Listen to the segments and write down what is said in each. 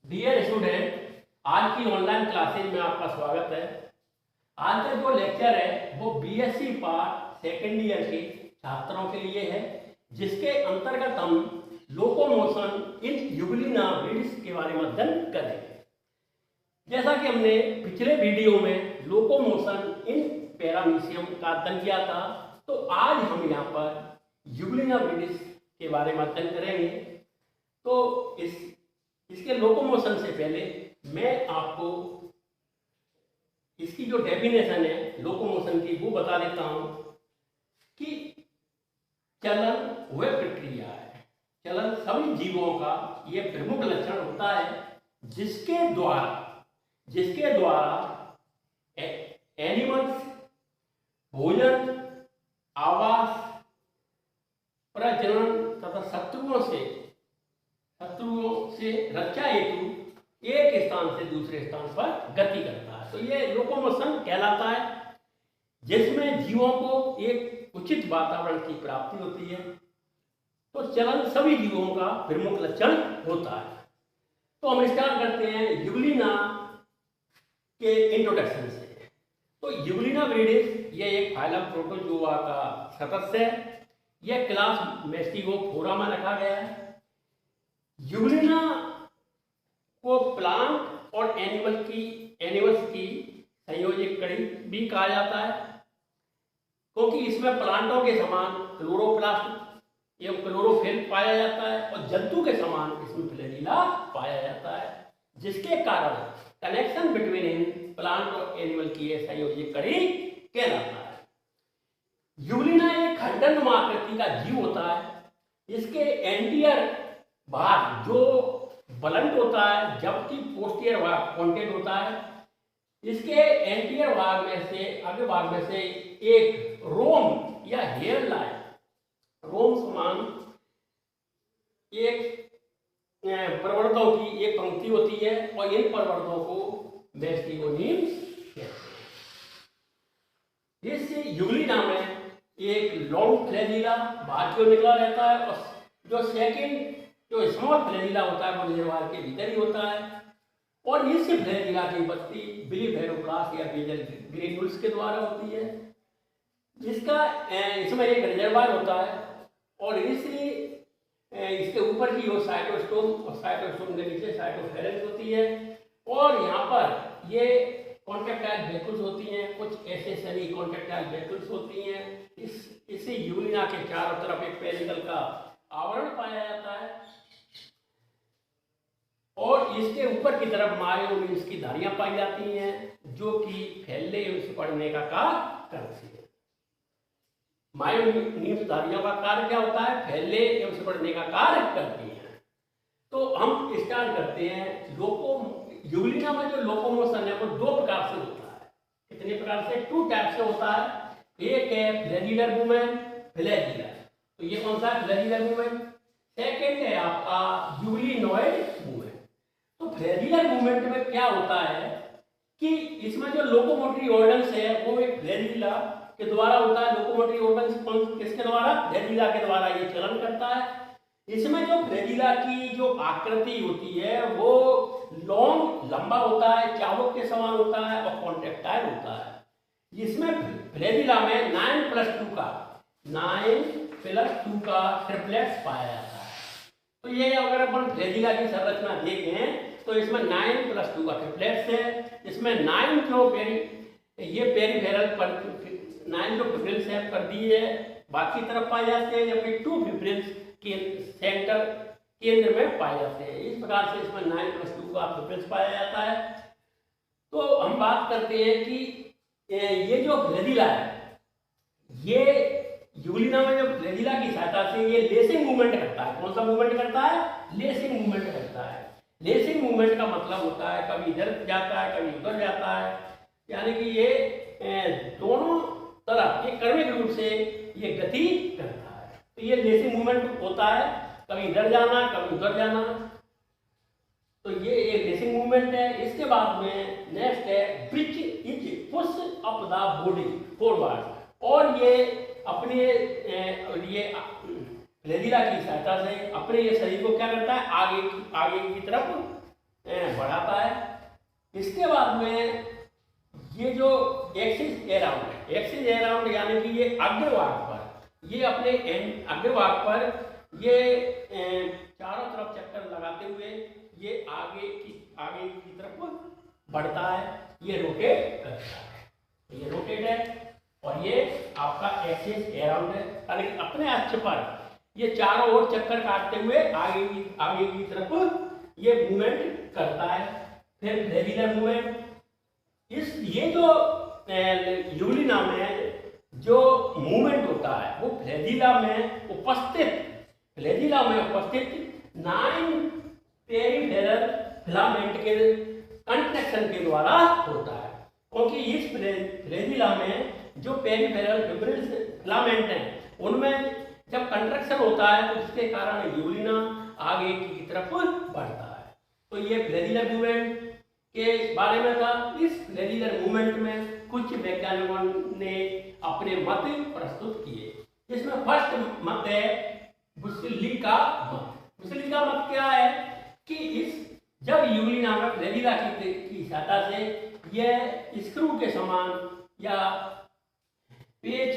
Dear student, आज की online classes में आपका स्वागत है। आज का जो लेक्चर है वो बीएससी पार्ट सेकेंड ईयर के छात्रों के लिए है, जिसके अंतर्गत हम लोकोमोशन इन यूग्लिना ब्रीड्स के बारे में अध्ययन करेंगे। जैसा कि हमने पिछले वीडियो में लोकोमोशन इन पैरामीशियम का अध्ययन किया था, तो आज हम यहाँ पर यूग्लिना ब्रीड्स के बारे में अध्ययन करेंगे। तो इसके लोकोमोशन से पहले मैं आपको इसकी जो डेफिनेशन है लोकोमोशन की वो बता देता हूं कि चलन वह प्रक्रिया है, चलन सभी जीवों का यह प्रमुख लक्षण होता है जिसके द्वारा एनिमल्स भोजन, आवास, प्रजनन तथा शत्रुओं से रक्षा हेतु एक स्थान से दूसरे स्थान पर गति करता है। तो ये लोकोमोशन कहलाता है, जिसमें जीवों को एक उचित वातावरण की प्राप्ति होती है। तो चलन सभी जीवों का प्रमुख लक्षण होता है। तो हम स्टार्ट करते हैं यूग्लिना के इंट्रोडक्शन से। तो यूग्लिना ब्रीडिस ये एक फाइलम प्रोटोजोआ का सदस्य है। यह क्लास मैस्टिगोफोरा में रखा गया है। यूग्लिना को प्लांट और एनिमल्स की संयोजक कड़ी भी कहा जाता है, क्योंकि इसमें प्लांटों के समान क्लोरोप्लास्ट एवं क्लोरोफिल पाया जाता है और जंतु के समान इसमें फ्लैजिला पाया जाता है, जिसके कारण कनेक्शन बिटवीन प्लांट और एनिमल की यह संयोजक कड़ी कहलाता है। यूग्लिना एक खंडनुमा आकृति का जीव होता है। इसके एंटीरियर भाग जो ब्लंट होता है, जबकि पोस्टीरियर भाग पॉइंटेड होता है। इसके एंटीरियर भाग में से आगे भाग में से एक रोम या हेयर लाइन रोम समान एक प्रवर्धों की एक पंक्ति होती है और इन प्रवर्धों को मैस्टिगोनीम्स कहते हैं। इस यूग्लिना में एक लॉन्ग फ्लैजिला बाहर की ओर निकला रहता है और जो स्मॉल फ्लैजिला होता है वो निर्वाल के भीतर ही होता है। और इस फ्लैजिला की उत्पत्ति बिलीफेरोप्लास्ट या बेजल ग्रेन्यूल्स के द्वारा होती है, जिसका इसमें एक रिजर्वायर होता है और इसके ऊपर की ओर साइटोस्टोम और साइटोस्टोम के नीचे साइटोफेरेंस होती है। और यहाँ पर ये कॉन्ट्रैक्टाइल वेसिकल्स होती हैं, कुछ ऐसे सेमी कॉन्ट्रैक्टाइल वेसिकल्स होती हैं। इसी यूग्लिना के चारों तरफ एक पेरिकल का आवरण पाया जाता है और इसके ऊपर की तरफ मायोनीम्स की धारियां पाई जाती हैं, जो कि फैलने एवं सिकुड़ने का कार्य करती है। मायोनीम्स धारियों का कार्य क्या होता है? फैलने एवं सिकुड़ने का कार्य करती है। तो हम स्टार्ट करते हैं। यूग्लिना में जो लोकोमोशन है वो दो प्रकार से होता है। कितने प्रकार से? 2 टाइप से होता है। एक है फ्लैजिलर मूवमेंट, फ्लैजिलर। तो ये कौन सा है? Flagellar movement. सेकेंड है आपका यूग्लिनॉइड मूवमेंट। तो फ्लैजिलर मूवमेंट में क्या होता है कि इसमें जो लोकोमोटरी ऑर्गन्स है वो एक फ्लैजिला के द्वारा होता है। लोकोमोटरी ऑर्गन्स किसके द्वारा? फ्लैजिला के द्वारा ये चलन करता है। इसमें जो फ्लैजिला की जो आकृति होती है वो लंबा होता है, चाबुक के समान होता है और कॉन्ट्रैक्टाइल होता है। इसमें फ्लैजिला में 9+2 का ट्रिप्लेट्स पाया जाता है। तो ये अगर अपन फ्लैजिला की संरचना देखें तो इसमें 9+2 का ट्रिप्लेट्स है। इसमें 9 जो पेरीफेरल पर 9 जो फिब्रिल्स है कर दिए बाकी तरफ पाए जाते हैं, जबकि 2 फिब्रिल्स के सेंटर केंद्र में पाए जाते हैं। इस प्रकार से इसमें 9+2 का फिब्रिल्स पाया जाता है। तो हम बात करते हैं कि ये जो फ्लैजिला है, ये यूग्लिना में जो फ्लैजिला की सहायता से ये लेसिंग मूवमेंट करता है। कौन सा मूवमेंट करता है? लेसिंग मूवमेंट करता है। लेसिंग मूवमेंट का मतलब होता है कभी इधर जाता है कभी उधर जाता है, यानी कि ये दोनों तरफ एक क्रमिक रूप से ये गति करता है। तो ये लेसिंग मूवमेंट होता है, कभी इधर जाना कभी उधर जाना। तो ये एक लेसिंग मूवमेंट है। इसके बाद में नेक्स्ट है which is push up the body forward, और ये अपने ये फ्लैजिला की सहायता से अपने ये शरीर को क्या करता है? आगे की तरफ बढ़ाता है। इसके बाद में ये जो एक्सिस अराउंड है, एक्सिस अराउंड यानी कि ये अग्रभाग पर, ये अपने अग्रभाग पर ये चारों तरफ चक्कर लगाते हुए ये आगे की तरफ बढ़ता है, ये रोटेट करता है, ये रोटेट है। और ये आपका एक्सिस अराउंड है, यानी अपने अक्ष पर ये चारों ओर चक्कर काटते हुए आगे की तरफ ये मूवमेंट करता है। फिर फ्लेजिलर मूवमेंट, ये जो यूलिना में जो मूवमेंट होता है वो फ्लेजिला में उपस्थित 9 पेरिफेरल फिलामेंट के कंट्रैक्शन के द्वारा होता है। क्योंकि इस फ्लेजिला में जो पेरिफेरल फिलामेंट हैं उनमें जब कंट्रैक्शन होता है तो इसके कारण यूलिना आगे की तरफ बढ़ता है। तो ये फ्लेजिलर मूवमेंट के बारे में था। इस फ्लेजिलर मूवमेंट में कुछ वैज्ञानिकों ने अपने मत प्रस्तुत किए, जिसमें फर्स्ट मत है बुस्सेली का मत। बुस्सेली का मत क्या है कि जब यूलिना में फ्लेजिला की सहायता से यह स्क्रू के समान या पेच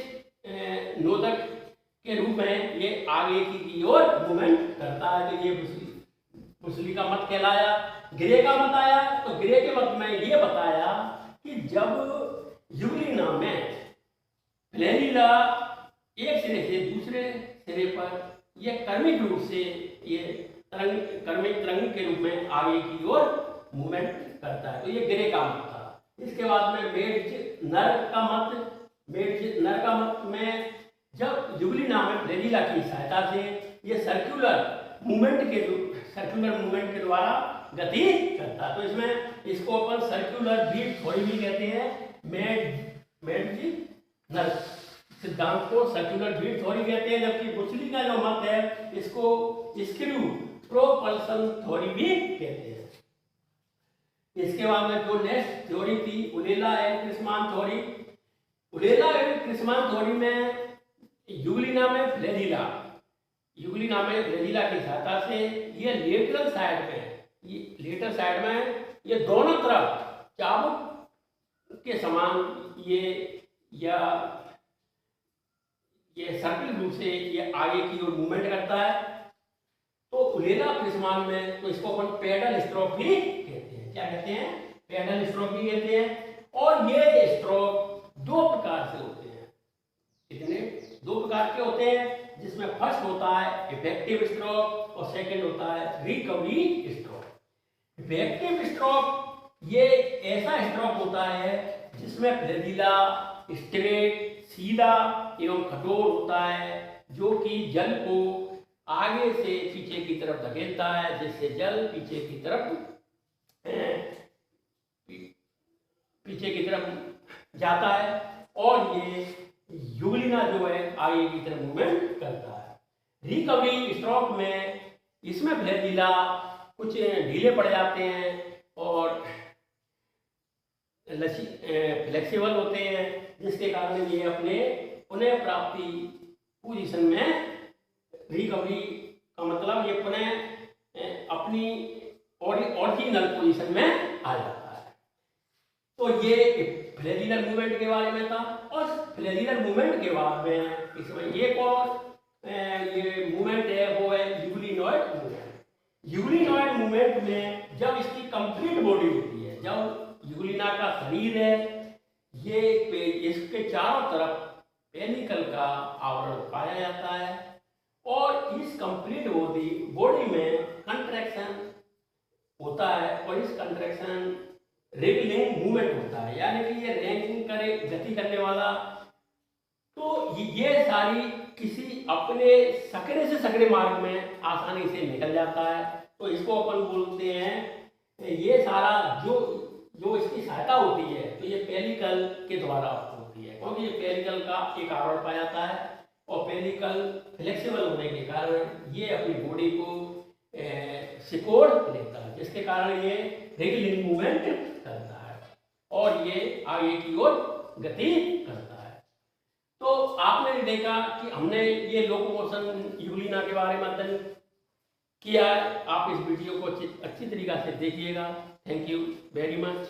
नोदक के रूप में ये आगे की ओर मूवमेंट करता है। तो ये बुस्सेली का मत कहलाया। ग्रे का मत आया, तो ग्रे के मत में ये बताया कि जब यूलिना में फ्लेजिला एक सिरे से दूसरे सिरे पर ये क्रमिक रूप से ये क्रमिक तरंग के रूप में आगे की ओर मूवमेंट करता है, तो ये ग्रे का मत था। इसके बाद में मेड्ज नर का मत में जब यूलिना में फ्लेजिला की सहायता से ये सर्कुलर मूवमेंट के द्वारा गति करता है, तो इसमें इसको अपन सर्कुलर बीट थ्योरी भी कहते हैं। मेड्ज नर सिद्धांत को सर्कुलर बीट थ्योरी कहते हैं। जबकि बुस्सेली का जो मत है इसको स्क्रू प्रोपल्सन थ्योरी भी कहते हैं। इसके बाद में जो नेक्स्ट थ्योरी थी उलेला एंड क्रिसमान थ्योरी। उलेला एंड क्रिसमान थ्योरी में यूलिना में फ्लेजिला की सहायता से ये लेटरल साइड में ये दोनों तरफ चाबुक के समान ये सर्किल रूप से ये आगे की ओर मूवमेंट करता है। तो उलेला क्रिसमान में तो इसको अपन पेडल स्ट्रोक भी कहते हैं। क्या कहते हैं? पेडल स्ट्रोक भी कहते हैं। और ये स्ट्रोक दो प्रकार से होते हैं। कितने? दो प्रकार के होते हैं, जिसमें फर्स्ट होता है इफेक्टिव स्ट्रोक और सेकंड होता है रिकवरी स्ट्रोक। इफेक्टिव स्ट्रोक ये ऐसा स्ट्रोक होता है जिसमें फ्लेजिला स्ट्रेट, सीधा एवं कठोर होता है, जो कि जल को आगे से पीछे की तरफ धकेलता है, जिससे जल पीछे की तरफ जाता है और ये यूलिना जो है आगे की तरफ मूवमेंट करता है। रिकवरी स्ट्रोक में इसमें फ्लेजिला कुछ ढीले पड़ जाते हैं और फ्लेक्सिबल होते हैं, जिसके कारण ये अपने पुनः प्राप्ति पोजीशन में, रिकवरी का मतलब ये पुनः अपनी ओरिजिनल पोजीशन में आ जाता है। तो ये फ्लेजिलर मूवमेंट के बारे में था। और फ्लेजिलर मूवमेंट के बाद में इसमें एक और ये मूवमेंट है, वो है यूलिनॉइड मूवमेंट। यूलिनॉइड मूवमेंट में जब इसकी कंप्लीट बॉडी होती है, जब यूलिना का शरीर है, ये इसके चारों तरफ पेनिकल का आवरण पाया जाता है और इस कंप्लीट बॉडी में कंट्रैक्शन होता है और इस कंट्रैक्शन रेगुलिंग मूवमेंट होता है, यानी कि ये गति करने वाला। तो ये सारी किसी अपने सकरे से सकरे मार्ग में आसानी से निकल जाता है, तो इसको अपन बोलते हैं, ये सारा जो इसकी सहायता होती है तो ये पेनिकल के द्वारा होती है, क्योंकि ये पेनिकल का एक आवरण पाया जाता है और पेनिकल फ्लेक्सिबल होने के कारण ये अपनी बॉडी को सिकोड़ लेता है, जिसके कारण ये रेगुलिंग मूवमेंट करता है और ये आगे की ओर गति करता है। तो आपने देखा कि हमने ये लोकोमोशन यूलिना के बारे में अध्ययन किया है। आप इस वीडियो को अच्छी तरीक़ा से देखिएगा। Thank you very much.